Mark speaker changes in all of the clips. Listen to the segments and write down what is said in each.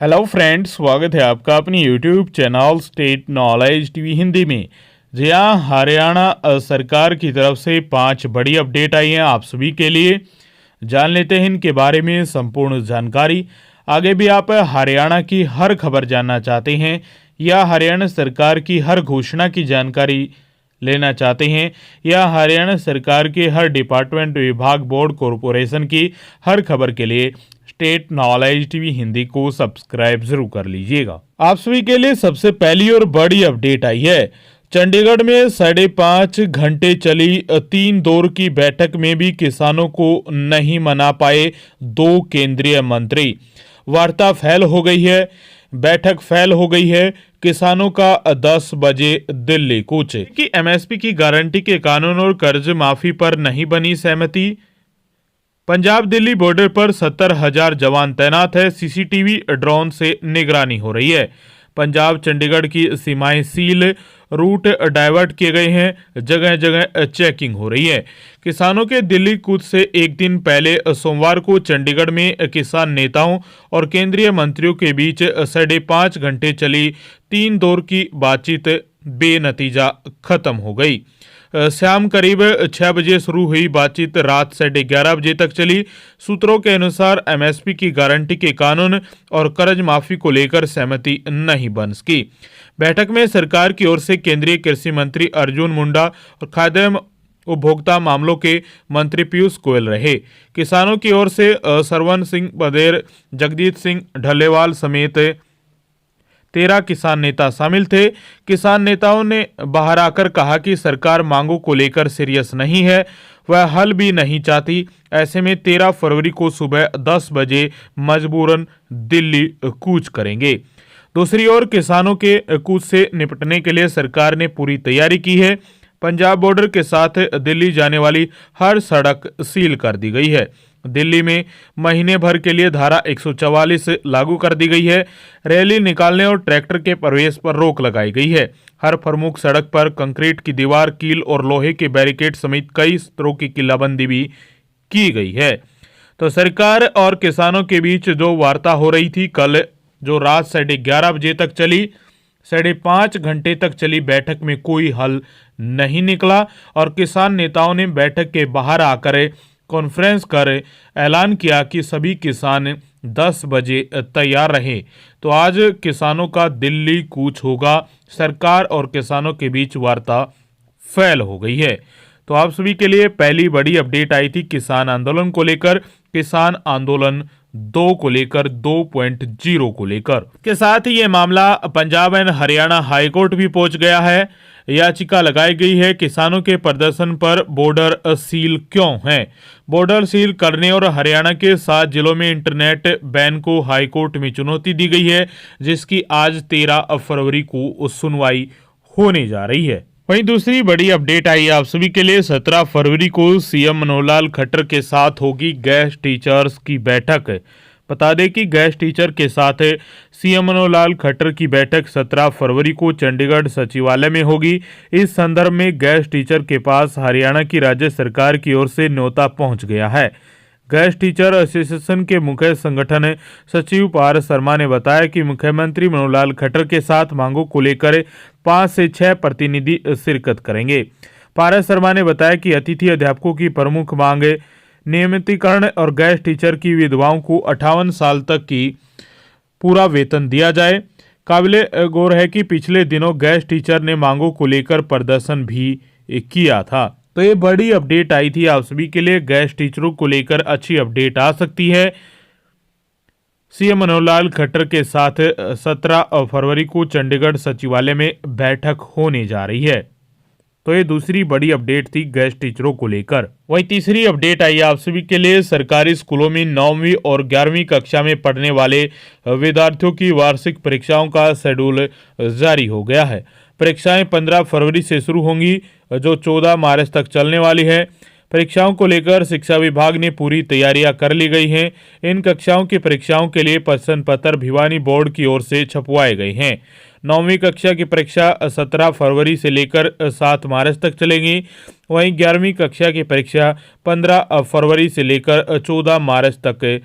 Speaker 1: Hello friends, स्वागत है आपका अपनी YouTube channel state knowledge TV Hindi में। जी हाँ, हरियाणा सरकार की तरफ से 5 बड़ी अपडेट आई हैं आप सभी के लिए। जान लेते हैं इनके बारे में संपूर्ण जानकारी। आगे भी आप हरियाणा की हर खबर जानना चाहते हैं या हरियाणा सरकार की हर घोषणा की जानकारी लेना चाहते हैं या हरियाणा सरकार के हर डिपार्टमेंट, विभाग, बोर्ड, कॉरपोरेशन की हर खबर के लिए स्टेट नॉलेज टीवी हिंदी को सब्सक्राइब जरूर कर लीजिएगा। आप सभी के लिए सबसे पहली और बड़ी अपडेट आई है। चंडीगढ़ में 5.5 घंटे चली 3 दौर की बैठक में भी किसानों को नहीं मना पाए 2 केंद्रीय मंत्री। वार्ता फेल हो गई है, बैठक फेल हो गई है। किसानों का 10 बजे दिल्ली कूच कि एमएसपी की गारंटी के कानून और कर्ज माफी पर नहीं बनी सहमति। पंजाब दिल्ली बॉर्डर पर 70,000 जवान तैनात है। सीसीटीवी ड्रोन से निगरानी हो रही है। पंजाब चंडीगढ़ की सीमाएं सील, रूट डाइवर्ट किए गए हैं, जगह जगह चेकिंग हो रही है। किसानों के दिल्ली कूच से एक दिन पहले सोमवार को चंडीगढ़ में किसान नेताओं और केंद्रीय मंत्रियों के बीच 5.5 घंटे चली 3 दौर की बातचीत बेनतीजा खत्म हो गई। शाम करीब 6 बजे शुरू हुई बातचीत रात 11:30 बजे तक चली। सूत्रों के अनुसार एमएसपी की गारंटी के कानून और कर्ज माफी को लेकर सहमति नहीं बन सकी। बैठक में सरकार की ओर से केंद्रीय कृषि मंत्री अर्जुन मुंडा और खाद्य उपभोक्ता मामलों के मंत्री पीयूष गोयल रहे। किसानों की ओर से सरवन सिंह बदेर, जगजीत सिंह ढलेवाल समेत 13 किसान नेता शामिल थे। किसान नेताओं ने बाहर आकर कहा कि सरकार मांगों को लेकर सीरियस नहीं है, वह हल भी नहीं चाहती। ऐसे में 13 फरवरी को सुबह 10 बजे मजबूरन दिल्ली कूच करेंगे। दूसरी ओर किसानों के कूच से निपटने के लिए सरकार ने पूरी तैयारी की है। पंजाब बॉर्डर के साथ दिल्ली जाने वाली हर सड़क सील कर दी गई है। दिल्ली में महीने भर के लिए धारा 144 लागू कर दी गई है। रैली निकालने और ट्रैक्टर के प्रवेश पर रोक लगाई गई है। हर प्रमुख सड़क पर कंक्रीट की दीवार, कील और लोहे के बैरिकेड समेत कई स्तरों की किल्लाबंदी भी की गई है। तो सरकार और किसानों के बीच जो वार्ता हो रही थी कल, जो रात 11:30 बजे तक चली, 5.5 घंटे तक चली बैठक में कोई हल नहीं निकला और किसान नेताओं ने बैठक के बाहर आकर कॉन्फ्रेंस कर ऐलान किया कि सभी किसान 10 बजे तैयार रहे। तो आज किसानों का दिल्ली कूच होगा। सरकार और किसानों के बीच वार्ता फेल हो गई है। तो आप सभी के लिए पहली बड़ी अपडेट आई थी किसान आंदोलन को लेकर, किसान आंदोलन 2 को लेकर, 2.0 को लेकर। के साथ ही ये मामला पंजाब एंड हरियाणा हाईकोर्ट भी पहुंच गया है। याचिका लगाई गई है किसानों के प्रदर्शन पर बॉर्डर सील क्यों है। बॉर्डर सील करने और हरियाणा के 7 जिलों में इंटरनेट बैन को हाईकोर्ट में चुनौती दी गई है, जिसकी आज 13 फरवरी को सुनवाई होने जा रही है। वहीं दूसरी बड़ी अपडेट आई आप सभी के लिए। 17 फरवरी को सीएम मनोहर लाल खट्टर के साथ होगी गेस्ट टीचर्स की बैठक। बता दें कि गेस्ट टीचर के साथ सीएम मनोहर लाल खट्टर की बैठक 17 फरवरी को चंडीगढ़ सचिवालय में होगी। इस संदर्भ में गेस्ट टीचर के पास हरियाणा की राज्य सरकार की ओर से न्योता पहुंच गया है। गेस्ट टीचर एसोसिएशन के मुख्य संगठन सचिव पारस शर्मा ने बताया कि मुख्यमंत्री मनोहर लाल खट्टर के साथ मांगों को लेकर 5 से 6 प्रतिनिधि शिरकत करेंगे। पारस शर्मा ने बताया कि अतिथि अध्यापकों की प्रमुख मांग नियमितीकरण और गेस्ट टीचर की विधवाओं को 58 साल तक की पूरा वेतन दिया जाए। काबिले गौर है कि पिछले दिनों गेस्ट टीचर ने मांगों को लेकर प्रदर्शन भी किया था। तो ये बड़ी अपडेट आई थी आप सभी के लिए। गेस्ट टीचरों को लेकर अच्छी अपडेट आ सकती है। सीएम मनोहर लाल खट्टर के साथ 17 फरवरी को चंडीगढ़ सचिवालय में बैठक होने जा रही है। तो ये दूसरी बड़ी अपडेट थी गेस्ट टीचरों को लेकर। वहीं तीसरी अपडेट आई आप सभी के लिए। सरकारी स्कूलों में 9वीं और 11वीं कक्षा में पढ़ने वाले विद्यार्थियों की वार्षिक परीक्षाओं का शेड्यूल जारी हो गया है। परीक्षाएं 15 फरवरी से शुरू होंगी, जो 14 मार्च तक चलने वाली है। परीक्षाओं को लेकर शिक्षा विभाग ने पूरी तैयारियां कर ली गई हैं। इन कक्षाओं की परीक्षाओं के लिए प्रश्न पत्र भिवानी बोर्ड की ओर से छपवाए गए हैं। 9वीं कक्षा की परीक्षा 17 फरवरी से लेकर 7 मार्च तक चलेगी। वहीं 11वीं कक्षा की परीक्षा 15 फरवरी से लेकर 14 मार्च तक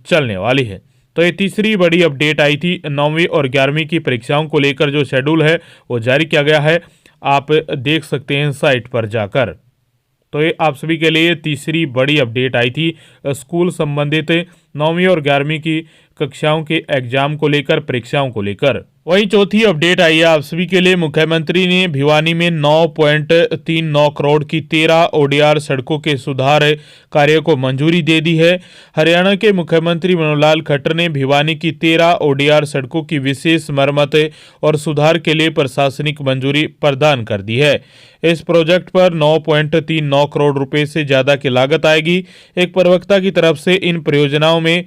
Speaker 1: चलने वाली है। तो ये तीसरी बड़ी अपडेट आई थी। 9वीं और 11वीं की परीक्षाओं को लेकर जो शेड्यूल है वो जारी किया गया है, आप देख सकते हैं साइट पर जाकर। तो ये आप सभी के लिए तीसरी बड़ी अपडेट आई थी स्कूल संबंधित 9वीं और 11वीं की कक्षाओं के एग्जाम को लेकर, परीक्षाओं को लेकर। वहीं चौथी अपडेट आई है आप सभी के लिए। मुख्यमंत्री ने भिवानी में 9.39 करोड़ की 13 ओडीआर सड़कों के सुधार कार्य को मंजूरी दे दी है। हरियाणा के मुख्यमंत्री मनोहर लाल खट्टर ने भिवानी की 13 ओडीआर सड़कों की विशेष मरम्मत और सुधार के लिए प्रशासनिक मंजूरी प्रदान कर दी है। इस प्रोजेक्ट पर 9.39 करोड़ रुपए से ज्यादा की लागत आएगी। एक प्रवक्ता की तरफ से इन परियोजनाओं में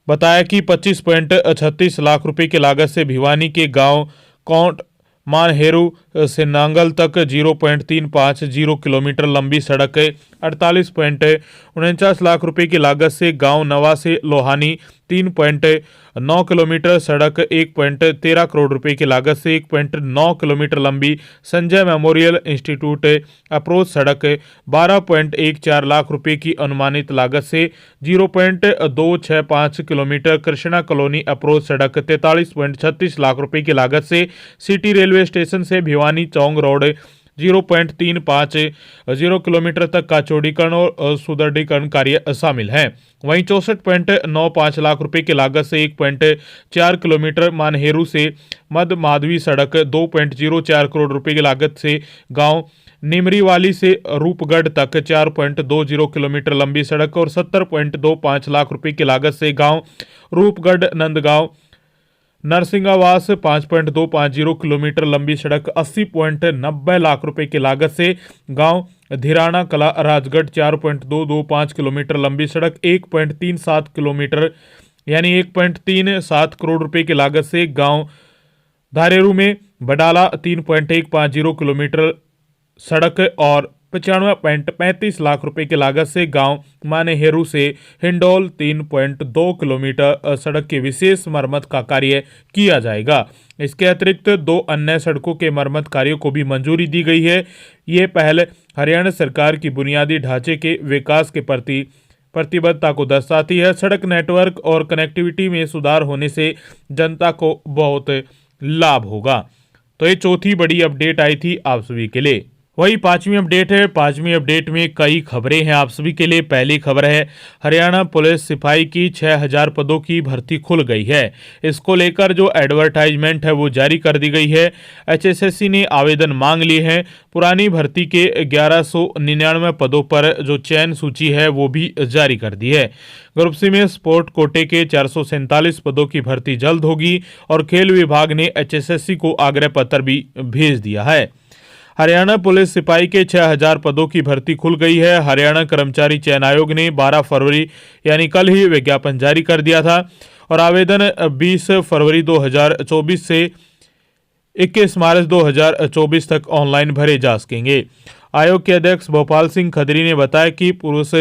Speaker 1: बताया कि 25.36 लाख रुपए की लागत से भिवानी के गांव कोंट मानहेरू से नांगल तक 0.350 किलोमीटर लंबी सड़क, 48.49 लाख रुपए की लागत से गांव नवा से लोहानी 3.9 किलोमीटर सड़क, 1.13 करोड़ रुपए की लागत से 1.9 किलोमीटर लंबी संजय मेमोरियल इंस्टीट्यूट अप्रोच सड़क, 12.14 लाख रुपए की अनुमानित लागत से 0.265 किलोमीटर कृष्णा कॉलोनी अप्रोच सड़क, 43.36 लाख रुपए की लागत से सिटी रेलवे स्टेशन से भिवानी चौंग रोड 0.350 किलोमीटर तक का चौड़ीकरण और सुदृढ़ीकरण कार्य शामिल है। वहीं 64.95 लाख रुपए की लागत से 1.4 किलोमीटर मानहेरू से मध्य माधवी सड़क, 2.04 करोड़ रुपए की लागत से गांव निमरीवाली से रूपगढ़ तक 4.20 किलोमीटर लंबी सड़क और 70.25 लाख रुपए की लागत से गांव रूपगढ़ नंदगांव नरसिंगावास 5.250 किलोमीटर लंबी सड़क, 80.90 लाख रुपए की लागत से गांव धीराना कला राजगढ़ 4.225 किलोमीटर लंबी सड़क, 1.37 किलोमीटर यानी 1.37 करोड़ रुपए की लागत से गांव धारेरू में बडाला 3.150 किलोमीटर सड़क और 95.35 लाख रुपए की लागत से गांव मानेहेरू से हिंडोल 3.2 किलोमीटर सड़क की विशेष मरम्मत का कार्य किया जाएगा। इसके अतिरिक्त 2 अन्य सड़कों के मरम्मत कार्यों को भी मंजूरी दी गई है। ये पहल हरियाणा सरकार की बुनियादी ढांचे के विकास के प्रति प्रतिबद्धता को दर्शाती है। सड़क नेटवर्क और कनेक्टिविटी में सुधार होने से जनता को बहुत लाभ होगा। तो ये चौथी बड़ी अपडेट आई थी आप सभी के लिए। वही पांचवी अपडेट है। पांचवी अपडेट में कई खबरें हैं आप सभी के लिए। पहली खबर है हरियाणा पुलिस सिपाही की 6000 पदों की भर्ती खुल गई है। इसको लेकर जो एडवर्टाइजमेंट है वो जारी कर दी गई है। एचएसएससी ने आवेदन मांग लिए हैं। पुरानी भर्ती के 1199 पदों पर जो चयन सूची है वो भी जारी कर दी है। ग्रुप सी में स्पोर्ट कोटे के 447 पदों की भर्ती जल्द होगी और खेल विभाग ने एचएसएससी को आग्रह पत्र भी भेज दिया है। हरियाणा पुलिस सिपाही के 6000 पदों की भर्ती खुल गई है। हरियाणा कर्मचारी चयन आयोग ने 12 फरवरी यानी कल ही विज्ञापन जारी कर दिया था और आवेदन 20 फरवरी 2024 से 21 मार्च 2024 तक ऑनलाइन भरे जा सकेंगे। आयोग के अध्यक्ष भोपाल सिंह खदरी ने बताया कि पुरुष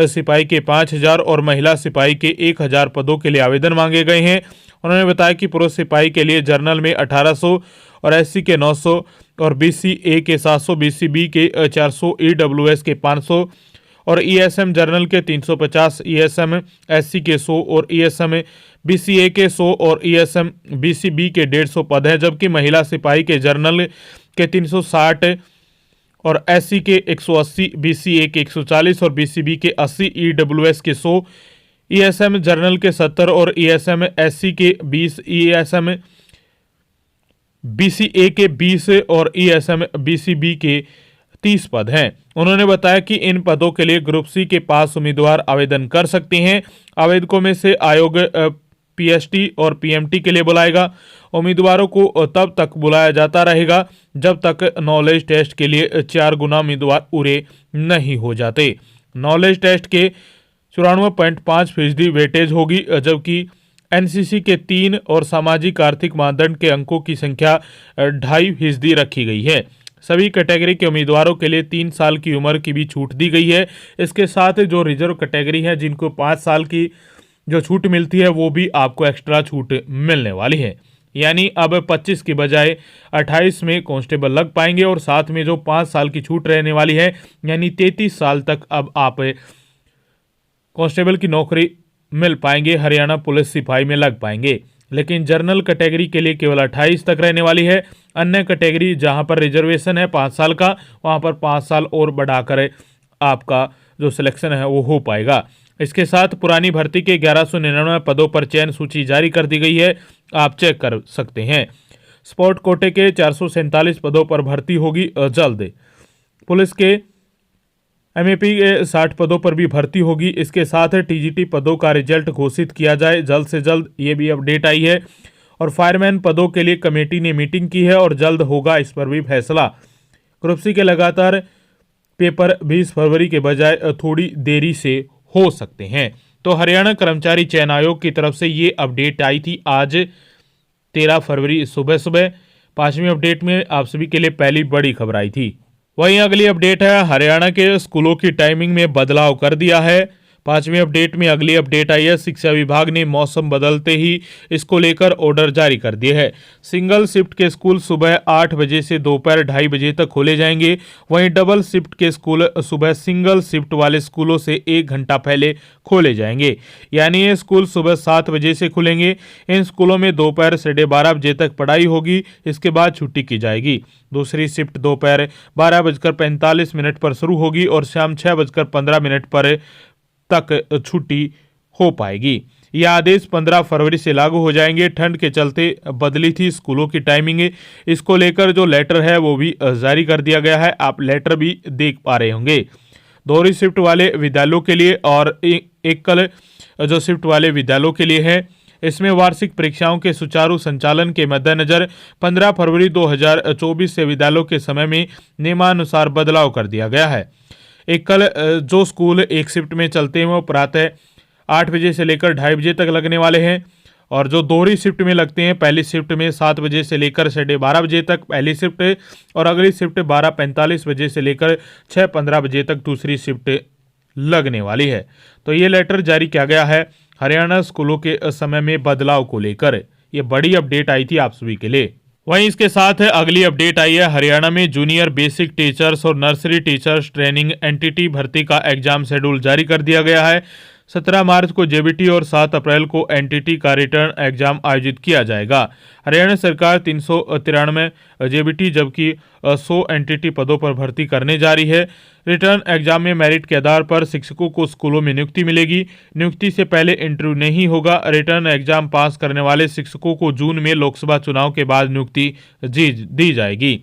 Speaker 1: सिपाही के 5000 और महिला सिपाही के 1000 पदों के लिए आवेदन मांगे गए हैं। उन्होंने बताया कि पुरुष सिपाही के लिए जर्नल में 1800 और एससी के 900 और बीसी ए के 700, बीसी बी के 400, ईडब्ल्यूएस के 500 और ईएसएम जर्नल के 350, ईएसएम एससी के 100 और ईएसएम बीसीए के 100 और ईएसएम बीसीबी के 150 पद हैं। जबकि महिला सिपाही के जर्नल के 360 और एससी के 180, बीसीए के 140 और बीसीबी के 80, ईडब्ल्यूएस के 100, ईएसएम जर्नल के 70 और ईएसएम एससी के 20, ईएसएम बीसीए के 20 और ईएसएम बीसीबी के 30 पद हैं। उन्होंने बताया कि इन पदों के लिए ग्रुप सी के पास उम्मीदवार आवेदन कर सकते हैं। आवेदकों में से आयोग पीएसटी और पीएमटी के लिए बुलाएगा। उम्मीदवारों को तब तक बुलाया जाता रहेगा जब तक नॉलेज टेस्ट के लिए 4 गुना उम्मीदवार पूरे नहीं हो जाते। नॉलेज टेस्ट के 94.5% वेटेज होगी, जबकि एनसीसी के 3 और सामाजिक आर्थिक मानदंड के अंकों की संख्या 2.5% रखी गई है। सभी कैटेगरी के उम्मीदवारों के लिए 3 साल की उम्र की भी छूट दी गई है। इसके साथ जो रिजर्व कैटेगरी है जिनको 5 साल की जो छूट मिलती है वो भी आपको एक्स्ट्रा छूट मिलने वाली है। यानी अब 25 की बजाय 28 में कांस्टेबल लग पाएंगे और साथ में जो 5 साल की छूट रहने वाली है यानी 33 साल तक अब आप कांस्टेबल की नौकरी मिल पाएंगे, हरियाणा पुलिस सिपाही में लग पाएंगे। लेकिन जनरल कैटेगरी के लिए केवल 28 तक रहने वाली है। अन्य कैटेगरी जहां पर रिजर्वेशन है 5 साल का, वहां पर 5 साल और बढ़ाकर आपका जो सिलेक्शन है वो हो पाएगा। इसके साथ पुरानी भर्ती के 1199 पदों पर चयन सूची जारी कर दी गई है, आप चेक कर सकते हैं। स्पोर्ट कोटे के 447 पदों पर भर्ती होगी जल्द। पुलिस के एमएपी के 60 पदों पर भी भर्ती होगी। इसके साथ टीजीटी पदों का रिजल्ट घोषित किया जाए जल्द से जल्द, ये भी अपडेट आई है। और फायरमैन पदों के लिए कमेटी ने मीटिंग की है और जल्द होगा इस पर भी फैसला। ग्रुप सी के लगातार पेपर 20 फरवरी के बजाय थोड़ी देरी से हो सकते हैं। तो हरियाणा कर्मचारी चयन आयोग की तरफ से ये अपडेट आई थी आज 13 फरवरी सुबह सुबह। 5वीं अपडेट में आप सभी के लिए पहली बड़ी खबर आई थी। वहीं अगली अपडेट है, हरियाणा के स्कूलों की टाइमिंग में बदलाव कर दिया है। 5वीं अपडेट में अगली अपडेट आई है, शिक्षा विभाग ने मौसम बदलते ही इसको लेकर ऑर्डर जारी कर दिए हैं। सिंगल शिफ्ट के स्कूल सुबह 8 बजे से दोपहर 2:30 बजे तक खोले जाएंगे। वहीं डबल शिफ्ट के स्कूल सुबह सिंगल शिफ्ट वाले स्कूलों से 1 घंटा पहले खोले जाएंगे, यानी ये स्कूल सुबह 7 बजे से खुलेंगे। इन स्कूलों में दोपहर 12:30 बजे तक पढ़ाई होगी, इसके बाद छुट्टी की जाएगी। दूसरी शिफ्ट दोपहर 12:45 पर शुरू होगी और शाम 6:15 पर तक छुट्टी हो पाएगी। यह आदेश 15 फरवरी से लागू हो जाएंगे। ठंड के चलते बदली थी स्कूलों की टाइमिंग, इसको लेकर जो लेटर है वो भी जारी कर दिया गया है, आप लेटर भी देख पा रहे होंगे। दोहरी शिफ्ट वाले विद्यालयों के लिए और एकल जो शिफ्ट वाले विद्यालयों के लिए है, इसमें वार्षिक परीक्षाओं के सुचारू संचालन के मद्देनजर 15 फरवरी 2024 से विद्यालयों के समय में नियमानुसार बदलाव कर दिया गया है। एकल जो स्कूल एक शिफ्ट में चलते हैं वो प्रातः 8 बजे से लेकर 2:30 बजे तक लगने वाले हैं, और जो दोहरी शिफ्ट में लगते हैं पहली शिफ्ट में 7 बजे से लेकर 12:30 बजे तक पहली शिफ्ट, और अगली शिफ्ट 12:45 बजे से लेकर 6:15 बजे तक दूसरी शिफ्ट लगने वाली है। तो ये लेटर जारी किया गया है हरियाणा स्कूलों के समय में बदलाव को लेकर। ये बड़ी अपडेट आई थी आप सभी के लिए। वहीं इसके साथ अगली अपडेट आई है, हरियाणा में जूनियर बेसिक टीचर्स और नर्सरी टीचर्स ट्रेनिंग एनटीटी भर्ती का एग्जाम शेड्यूल जारी कर दिया गया है। 17 मार्च को जेबीटी और 7 अप्रैल को एनटीटी का रिटर्न एग्जाम आयोजित किया जाएगा। हरियाणा सरकार 393 जेबीटी जबकि 100 एनटीटी पदों पर भर्ती करने जा रही है। रिटर्न एग्जाम में मेरिट के आधार पर शिक्षकों को स्कूलों में नियुक्ति मिलेगी। नियुक्ति से पहले इंटरव्यू नहीं होगा। रिटर्न एग्जाम पास करने वाले शिक्षकों को जून में लोकसभा चुनाव के बाद नियुक्ति दी जाएगी।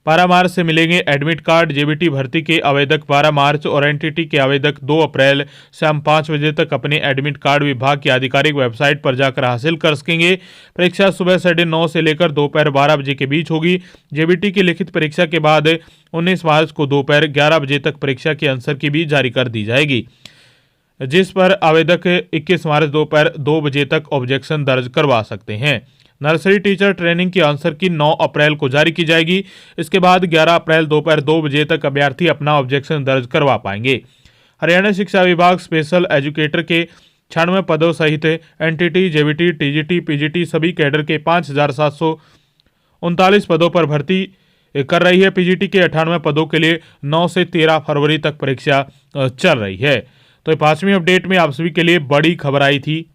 Speaker 1: 12 मार्च से मिलेंगे एडमिट कार्ड। जेबीटी भर्ती के आवेदक 12 मार्च और एनटीटी के आवेदक 2 अप्रैल शाम 5 बजे तक अपने एडमिट कार्ड विभाग की आधिकारिक वेबसाइट पर जाकर हासिल कर सकेंगे। परीक्षा सुबह 9:30 से लेकर दोपहर 12 बजे के बीच होगी। जेबीटी की लिखित परीक्षा के बाद 19 मार्च को दोपहर 11 बजे तक परीक्षा की आंसर की भी जारी कर दी जाएगी, जिस पर आवेदक 21 मार्च दोपहर 2 बजे तक ऑब्जेक्शन दर्ज करवा सकते हैं। नर्सरी टीचर ट्रेनिंग की आंसर की 9 अप्रैल को जारी की जाएगी। इसके बाद 11 अप्रैल दोपहर 2 बजे तक अभ्यर्थी अपना ऑब्जेक्शन दर्ज करवा पाएंगे। हरियाणा शिक्षा विभाग स्पेशल एजुकेटर के 96 पदों सहित एनटीटी, जेबीटी, टीजीटी, पीजीटी सभी कैडर के 5,739 पदों पर भर्ती कर रही है। पीजीटी के 98 पदों के लिए 9 से 13 फरवरी तक परीक्षा चल रही है। तो 5वीं अपडेट में आप सभी के लिए बड़ी खबर आई थी।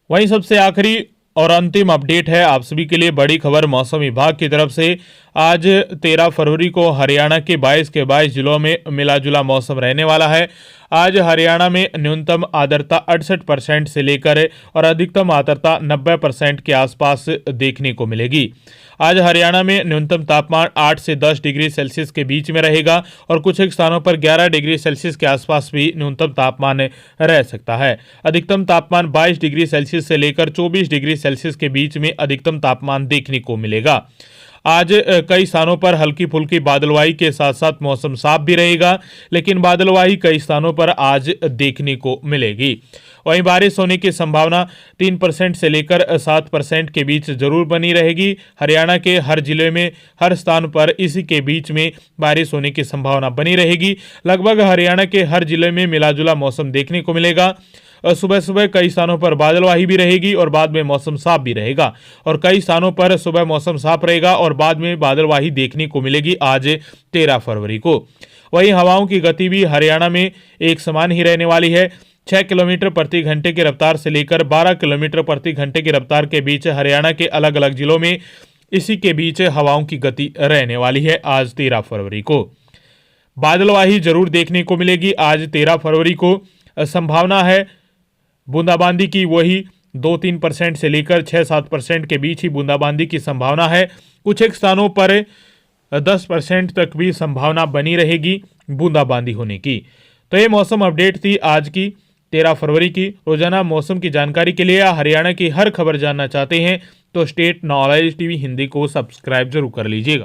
Speaker 1: वहीं सबसे आखिरी और अंतिम अपडेट है आप सभी के लिए बड़ी खबर मौसम विभाग की तरफ से। आज 13 फरवरी को हरियाणा के 22 के 22 जिलों में मिला जुला मौसम रहने वाला है। आज हरियाणा में न्यूनतम आर्द्रता 68% से लेकर और अधिकतम आर्द्रता 90% के आसपास देखने को मिलेगी। आज हरियाणा में न्यूनतम तापमान 8 से 10 डिग्री सेल्सियस के बीच में रहेगा और कुछ एक स्थानों पर 11 डिग्री सेल्सियस के आसपास भी न्यूनतम तापमान रह सकता है। अधिकतम तापमान 22 डिग्री सेल्सियस से लेकर 24 डिग्री सेल्सियस के बीच में अधिकतम तापमान देखने को मिलेगा। आज कई स्थानों पर हल्की फुल्की बादलवाई के साथ साथ मौसम साफ भी रहेगा, लेकिन बादलवाई कई स्थानों पर आज देखने को मिलेगी। वहीं बारिश होने की संभावना 3% से लेकर 7% के बीच जरूर बनी रहेगी। हरियाणा के हर जिले में हर स्थान पर इसी के बीच में बारिश होने की संभावना बनी रहेगी। लगभग हरियाणा के हर जिले में मिलाजुला मौसम देखने को मिलेगा। सुबह सुबह कई स्थानों पर बादलवाही भी रहेगी और बाद में मौसम साफ भी रहेगा, और कई स्थानों पर सुबह मौसम साफ रहेगा और बाद में बादलवाही देखने को मिलेगी आज 13 फरवरी को। वहीं हवाओं की गति भी हरियाणा में एक समान ही रहने वाली है। 6 किलोमीटर प्रति घंटे की रफ्तार से लेकर 12 किलोमीटर प्रति घंटे की रफ्तार के बीच हरियाणा के अलग अलग जिलों में इसी के बीच हवाओं की गति रहने वाली है। आज 13 फरवरी को बादलवाही जरूर देखने को मिलेगी। आज 13 फरवरी को संभावना है बूंदाबांदी की, वही 2-3% से लेकर 6-7% के बीच ही बूंदाबांदी की संभावना है। कुछ एक स्थानों पर 10% तक भी संभावना बनी रहेगी बूंदाबांदी होने की। तो ये मौसम अपडेट थी आज की 13 फरवरी की। रोजाना मौसम की जानकारी के लिए हरियाणा की हर खबर जानना चाहते हैं तो स्टेट नॉलेज टीवी हिंदी को सब्सक्राइब जरूर कर लीजिएगा।